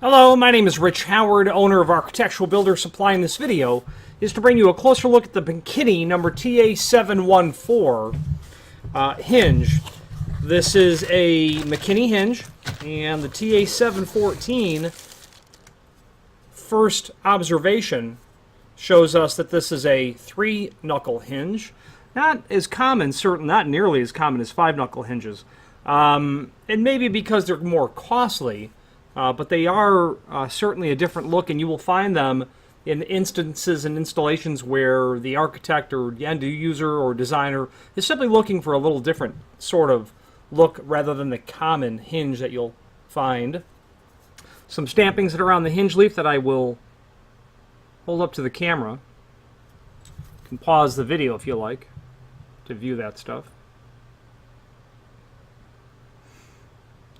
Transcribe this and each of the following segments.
Hello, my name is Rich Howard, owner of Architectural Builder Supply. In this video is to bring you a closer look at the McKinney number TA714 hinge. This is a McKinney hinge, and the TA714 first observation shows us that this is a 3-knuckle hinge. Not as common, certainly not nearly as common as 5-knuckle hinges. And maybe because they're more costly, but they are certainly a different look, and you will find them in instances and installations where the architect or the end user or designer is simply looking for a little different sort of look rather than the common hinge that you'll find. Some stampings that are on the hinge leaf that I will hold up to the camera. You can pause the video if you like to view that stuff.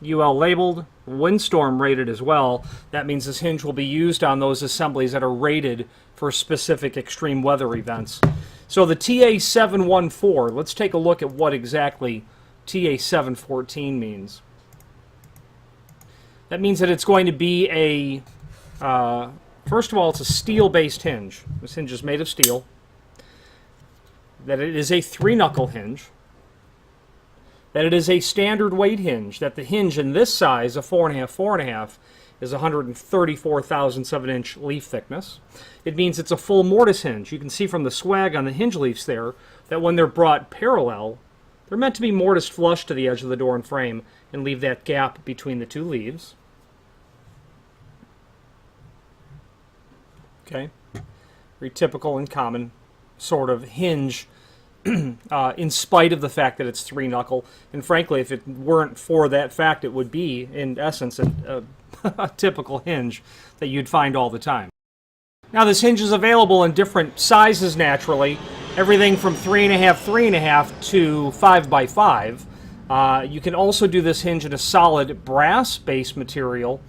UL labeled, windstorm rated as well. That means this hinge will be used on those assemblies that are rated for specific extreme weather events. So the TA714, let's take a look at what exactly TA714 means. That means that it's going to be a, first of all, it's a steel-based hinge. This hinge is made of steel. That it is a 3-knuckle hinge. That it is a standard weight hinge, that the hinge in this size, a 4.5, is 134 thousandths of an inch leaf thickness. It means it's a full mortise hinge. You can see from the swag on the hinge leaves there that when they're brought parallel, they're meant to be mortised flush to the edge of the door and frame and leave that gap between the two leaves. Okay, very typical and common sort of hinge. In spite of the fact that it's 3-knuckle, and frankly, if it weren't for that fact, it would be, in essence, a typical hinge that you'd find all the time. Now, this hinge is available in different sizes naturally, everything from 3.5 to 5x5. You can also do this hinge in a solid brass-based material,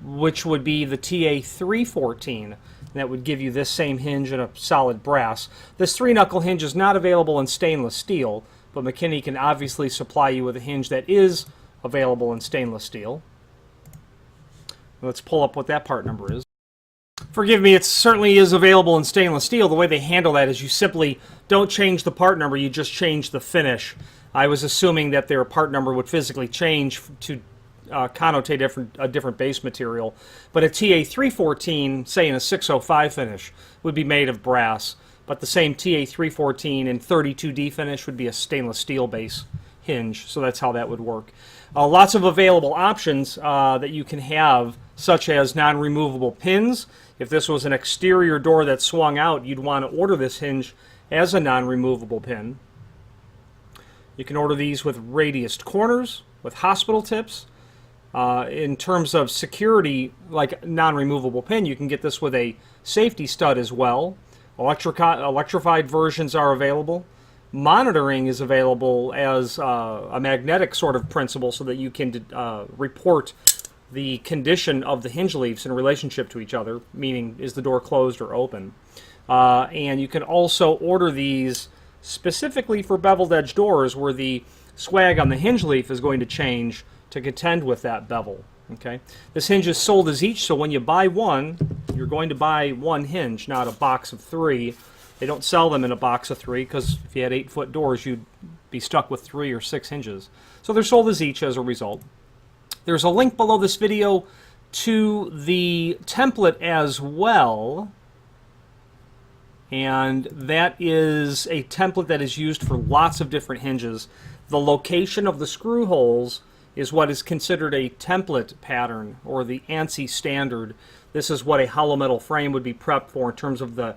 which would be the TA314. That would give you this same hinge in a solid brass. This 3-knuckle hinge is not available in stainless steel, but McKinney can obviously supply you with a hinge that is available in stainless steel. Let's pull up what that part number is. Forgive me, it certainly is available in stainless steel. The way they handle that is you simply don't change the part number, you just change the finish. I was assuming that their part number would physically change to connotate a different base material, but a TA314, say in a 605 finish, would be made of brass, but the same TA314 in 32D finish would be a stainless steel base hinge, so that's how that would work. Lots of available options that you can have, such as non-removable pins. If this was an exterior door that swung out, you'd want to order this hinge as a non-removable pin. You can order these with radiused corners, with hospital tips. In terms of security, like non-removable pin, you can get this with a safety stud as well. Electrified versions are available. Monitoring is available as a magnetic sort of principle so that you can report the condition of the hinge leaves in relationship to each other, meaning is the door closed or open. And you can also order these specifically for beveled edge doors where the swag on the hinge leaf is going to change to contend with that bevel. Okay, this hinge is sold as each, so when you buy one, you're going to buy one hinge, not a box of 3. They don't sell them in a box of 3 because if you had 8-foot doors, you'd be stuck with 3 or 6 hinges. So they're sold as each as a result. There's a link below this video to the template as well, and that is a template that is used for lots of different hinges. The location of the screw holes is what is considered a template pattern, or the ANSI standard. This is what a hollow metal frame would be prepped for in terms of the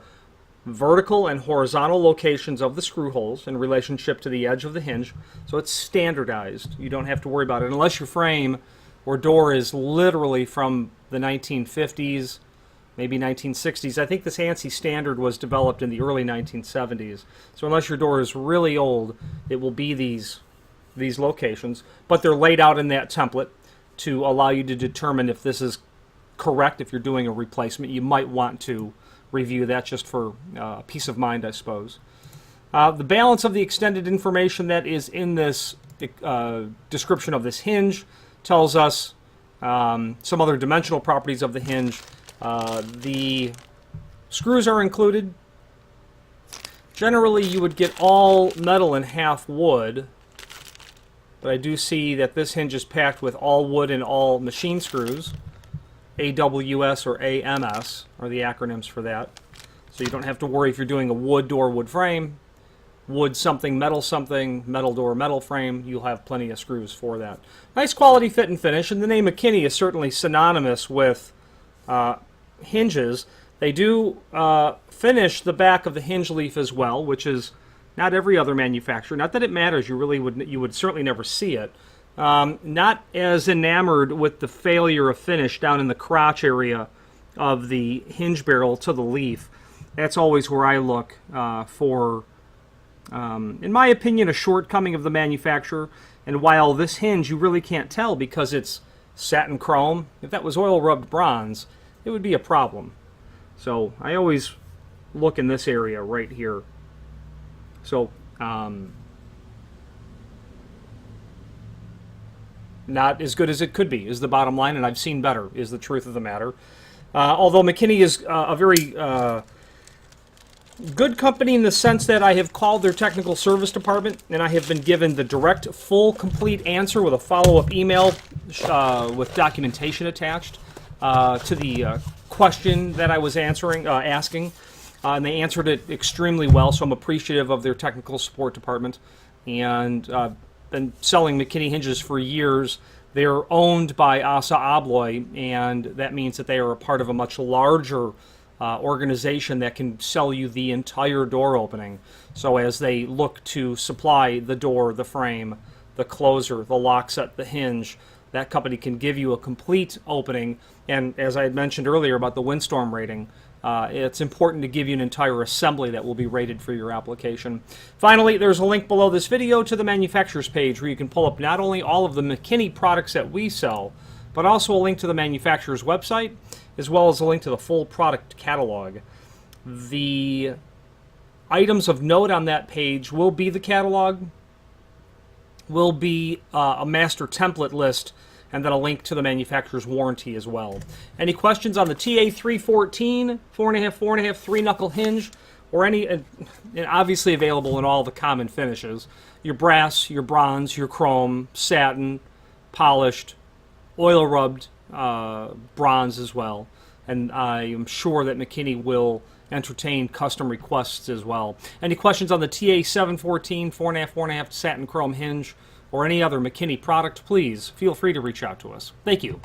vertical and horizontal locations of the screw holes in relationship to the edge of the hinge. So it's standardized. You don't have to worry about it unless your frame or door is literally from the 1950s, maybe 1960s. I think this ANSI standard was developed in the early 1970s. So unless your door is really old, it will be these locations, but they're laid out in that template to allow you to determine if this is correct. If you're doing a replacement, you might want to review that just for peace of mind, I suppose. The balance of the extended information that is in this description of this hinge tells us some other dimensional properties of the hinge. The screws are included. Generally, you would get all metal and half wood, but I do see that this hinge is packed with all wood and all machine screws. AWS or AMS are the acronyms for that. So you don't have to worry if you're doing a wood door, wood frame, wood something, metal door, metal frame. You'll have plenty of screws for that. Nice quality fit and finish, and the name McKinney is certainly synonymous with hinges. They do finish the back of the hinge leaf as well, which is not every other manufacturer. Not that it matters. You would certainly never see it. Not as enamored with the failure of finish down in the crotch area of the hinge barrel to the leaf. That's always where I look for, in my opinion, a shortcoming of the manufacturer. And while this hinge you really can't tell because it's satin chrome, if that was oil rubbed bronze, it would be a problem. So I always look in this area right here. So not as good as it could be is the bottom line, and I've seen better is the truth of the matter. Although McKinney is a very good company in the sense that I have called their technical service department and I have been given the direct, full, complete answer with a follow-up email with documentation attached to the question that I was asking, and they answered it extremely well, so I'm appreciative of their technical support department. And been selling McKinney hinges for years. They're owned by Assa Abloy, and that means that they are a part of a much larger organization that can sell you the entire door opening. So as they look to supply the door, the frame, the closer, the lock set, the hinge, that company can give you a complete opening. And as I had mentioned earlier about the windstorm rating, it's important to give you an entire assembly that will be rated for your application. Finally, there's a link below this video to the manufacturer's page where you can pull up not only all of the McKinney products that we sell, but also a link to the manufacturer's website, as well as a link to the full product catalog. The items of note on that page will be the catalog, will be a master template list, and then a link to the manufacturer's warranty as well. Any questions on the TA714, 4.5, 4.5, 3-knuckle hinge, or any, and obviously available in all the common finishes, your brass, your bronze, your chrome, satin, polished, oil rubbed bronze as well. And I am sure that McKinney will entertain custom requests as well. Any questions on the TA714, 4.5, 4.5 satin chrome hinge, or any other McKinney product, please feel free to reach out to us. Thank you.